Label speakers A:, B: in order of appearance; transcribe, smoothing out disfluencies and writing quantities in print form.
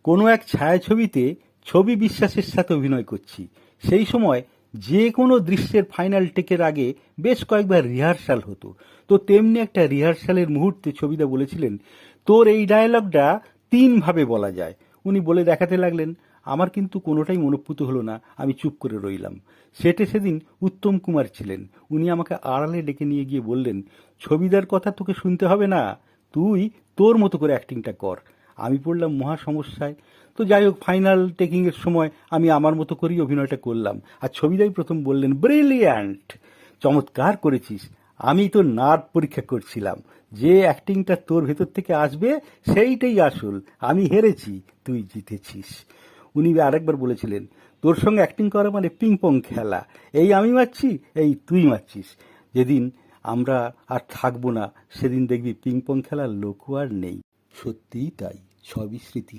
A: কোনো এক ছায়াছবিতে ছবি বিশ্বাসের সাথে অভিনয় করছি। সেই সময় যে কোনো দৃশ্যের ফাইনাল টেকের আগে বেশ কয়েকবার রিহার্সাল হতো। তো তেমনি একটা রিহার্সালের মুহূর্তে ছবিদা বলেছিলেন, তোর এই ডায়ালগটা 3 ভাবে বলা যায়। উনি বলে দেখাতে লাগলেন। আমার কিন্তু কোনোটাই মনোপুত হলো না, আমি চুপ করে রইলাম। সেটে সেদিন উত্তম কুমার ছিলেন। উনি আমাকে আড়ালে ডেকে নিয়ে গিয়ে বললেন, ছবিদার কথা তোকে শুনতে হবে না, তুই তোর মতো করে অ্যাক্টিংটা কর। আমি পড়লাম মহা সমস্যায়। তো যাই হোক, ফাইনাল টেকিংয়ের সময় আমি আমার মতো করেই অভিনয়টা করলাম। আর ছবিদাই প্রথম বললেন, ব্রিলিয়ান্ট, চমৎকার করেছিস। আমি তো নার্ভ পরীক্ষা করছিলাম, যে অ্যাক্টিংটা তোর ভেতর থেকে আসবে সেইটাই আসল। আমি হেরেছি, তুই জিতেছিস। উনি আরেকবার বলেছিলেন, তোর সঙ্গে অ্যাক্টিং করা মানে পিং পং খেলা, এই আমি মারছি, এই তুই মারছিস। যেদিন আমরা আর থাকবো না সেদিন দেখবি পিং পং খেলার লোকও আর নেই। সত্যিই তাই, সবই স্মৃতি।